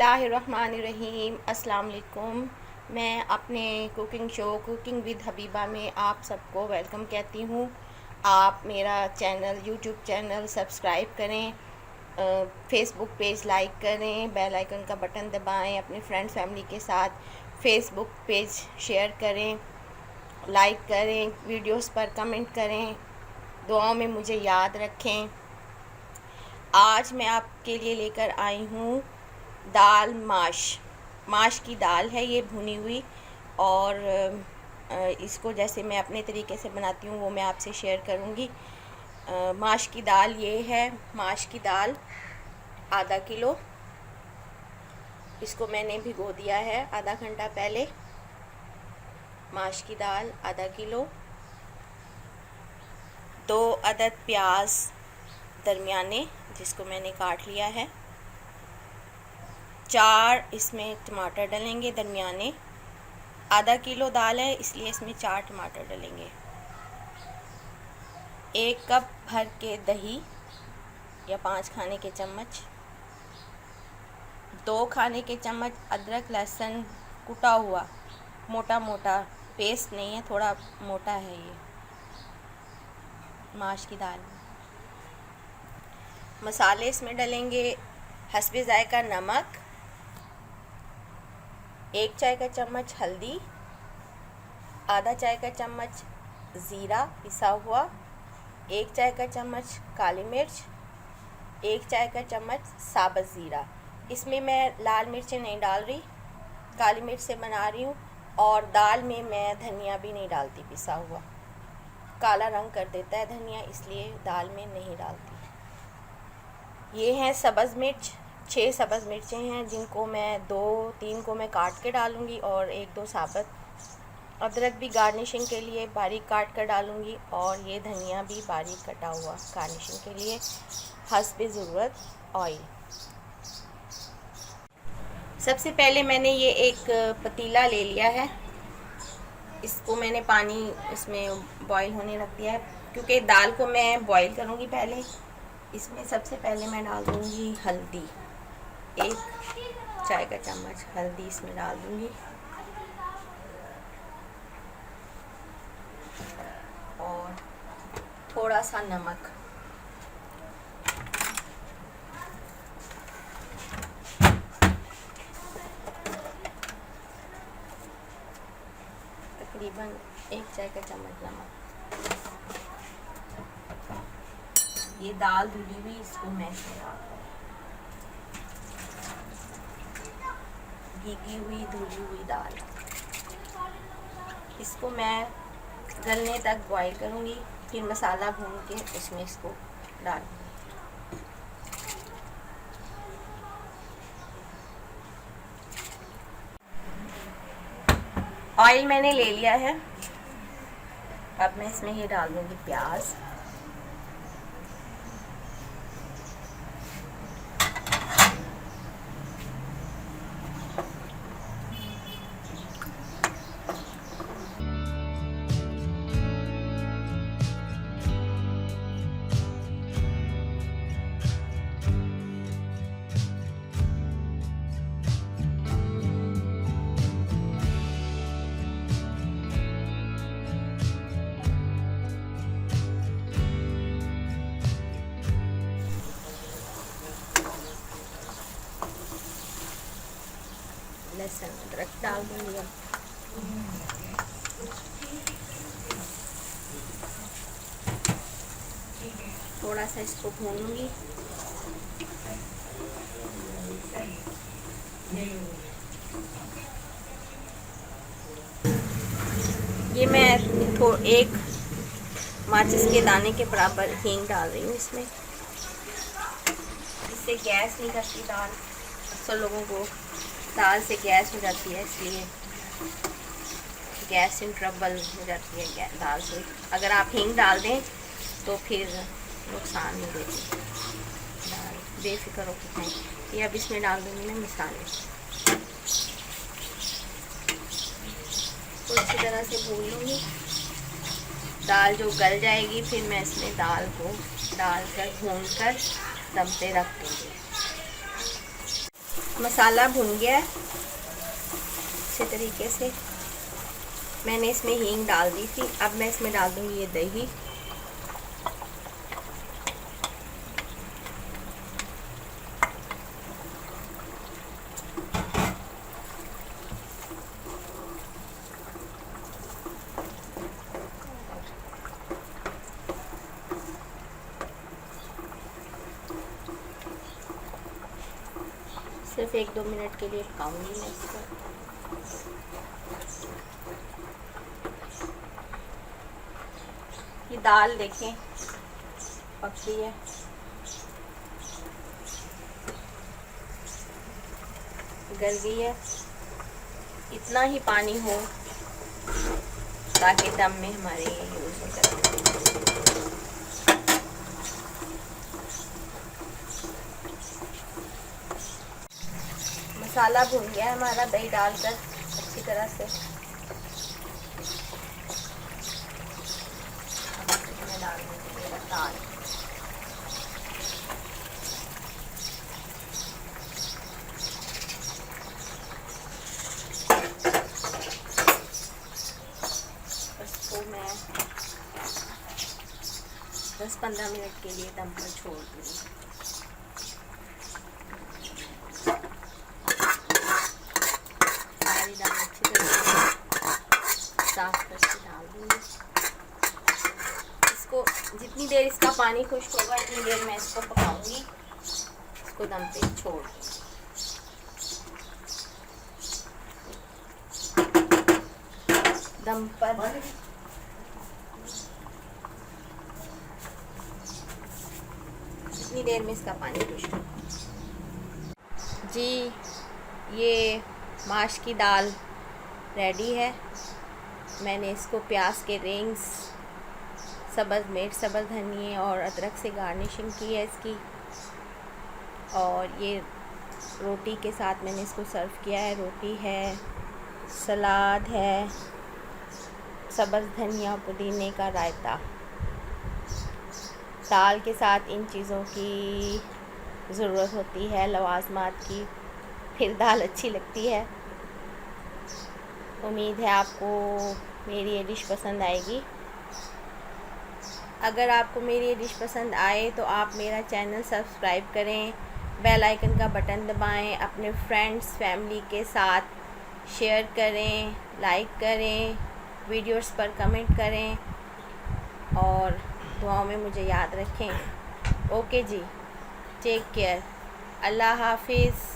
बिस्मिल्लाहिर्रहमानिर्रहीम। अस्सलाम वालेकुम। मैं अपने cooking show cooking with Habiba में आप सबको वेलकम कहती हूँ। आप मेरा चैनल यूट्यूब चैनल सब्सक्राइब करें, फ़ेसबुक पेज लाइक करें, बेल आइकन का बटन दबाएं, अपने फ्रेंड्स फैमिली के साथ फ़ेसबुक पेज शेयर करें, लाइक करें, वीडियोस पर कमेंट करें, दुआओं में मुझे याद रखें। आज मैं आपके लिए लेकर आई हूँ दाल माश की दाल है ये भुनी हुई, और इसको जैसे मैं अपने तरीके से बनाती हूँ वो मैं आपसे शेयर करूँगी। माश की दाल ये है। माश की दाल आधा किलो, इसको मैंने भिगो दिया है आधा घंटा पहले। माश की दाल आधा किलो, 2 अदद प्याज दरमियाने जिसको मैंने काट लिया है, 4 इसमें टमाटर डलेंगे दरमियाने। आधा किलो दाल है इसलिए इसमें 4 टमाटर डलेंगे। 1 कप भर के दही या 5 खाने के चम्मच, 2 खाने के चम्मच अदरक लहसुन कुटा हुआ, मोटा मोटा, पेस्ट नहीं है, थोड़ा मोटा है ये माश की दाल। मसाले इसमें डलेंगे हस्बे ज़ायका नमक, 1 चाय का चम्मच हल्दी, आधा चाय का चम्मच ज़ीरा पिसा हुआ, 1 चाय का चम्मच काली मिर्च, 1 चाय का चम्मच साबुत ज़ीरा। इसमें मैं लाल मिर्चें नहीं डाल रही, काली मिर्च से बना रही हूँ। और दाल में मैं धनिया भी नहीं डालती पिसा हुआ, काला रंग कर देता है धनिया, इसलिए दाल में नहीं डालती। ये हैं सब्ज़ मिर्च, 6 सब्ज़ मिर्चें हैं जिनको मैं 2-3 को मैं काट के डालूँगी और 1-2 साबुत। अदरक भी गार्निशिंग के लिए बारीक काट कर डालूँगी, और ये धनिया भी बारीक कटा हुआ गार्निशिंग के लिए। हस्बे ज़रूरत ऑयल। सबसे पहले मैंने ये एक पतीला ले लिया है, इसको मैंने पानी इसमें बॉईल होने रख दिया है क्योंकि दाल को मैं बॉईल करूँगी पहले। इसमें सबसे पहले मैं डाल दूँगी हल्दी, 1 चाय का चम्मच हल्दी इसमें डाल दूँगी, और थोड़ा सा नमक। तकरीबन 1 चाय का चम्मच नमक। ये दाल धुली हुई, इसको मैं इसमें डाल दूँगी, भीगी हुई धुली हुई दाल। इसको मैं गलने तक बॉईल करूँगी, फिर मसाला भून के उसमें इसको डाल दूँगी। ऑयल मैंने ले लिया है, अब मैं इसमें ये डाल दूँगी प्याज। लहसुन अदरक डाल दूँगी अब। थोड़ा सा इसको भूनूंगी। ये मैं एक माचिस के दाने के बराबर हींग डाल रही हूँ इसमें, इससे गैस नहीं करती दाल। अक्सर लोगों को दाल से गैस हो जाती है, इसलिए गैस इन ट्रबल हो जाती है दाल से। अगर आप हींग डाल दें तो फिर नुकसान नहीं देती दाल, बेफिक्र होकर खाएं। ये अब इसमें डाल दूँगी मैं मसाले, तो अच्छी तरह से भून लूँगी। दाल जो गल जाएगी फिर मैं इसमें दाल को डालकर भून कर दम पे रख दूँगी। मसाला भुन गया है अच्छे तरीके से। मैंने इसमें हींग डाल दी थी। अब मैं इसमें डाल दूंगी ये दही। सिर्फ 1-2 मिनट के लिए पकाऊंगी मैं इसको। ये दाल देखें पक गई है। गल गई है। इतना ही पानी हो ताकि दम में हमारे ये यूज़ हो सके। मसाला भुन गया है हमारा दही डालकर अच्छी तरह से। इसमें डाल दूँगी दाल। इसको मैं 10-15 मिनट के लिए दम पर छोड़ दूँगी। सारी दाल अच्छी तरह से साफ करके डाल दूँगी। इसको जितनी देर इसका पानी खुश्क होगा इतनी देर मैं इसको पकाऊंगी। इसको दम पे छोड़ दूँगी। दम पर इतनी देर में इसका पानी खुश्क होगा। जी ये माश की दाल रेडी है। मैंने इसको प्याज के रिंग्स, सब्ज़ मिर्च, सब्ज़ धनिया और अदरक से गार्निशिंग की है इसकी। और ये रोटी के साथ मैंने इसको सर्व किया है। रोटी है, सलाद है, सब्ज़ धनिया पुदीने का रायता। दाल के साथ इन चीज़ों की ज़रूरत होती है, लवाज़मात की, फिर दाल अच्छी लगती है। उम्मीद है आपको मेरी ये डिश पसंद आएगी। अगर आपको मेरी ये डिश पसंद आए तो आप मेरा चैनल सब्सक्राइब करें, बेल आइकन का बटन दबाएं, अपने फ्रेंड्स फैमिली के साथ शेयर करें, लाइक करें, वीडियोस पर कमेंट करें और दुआओं में मुझे याद रखें। ओके जी, टेक केयर, अल्लाह हाफिज़।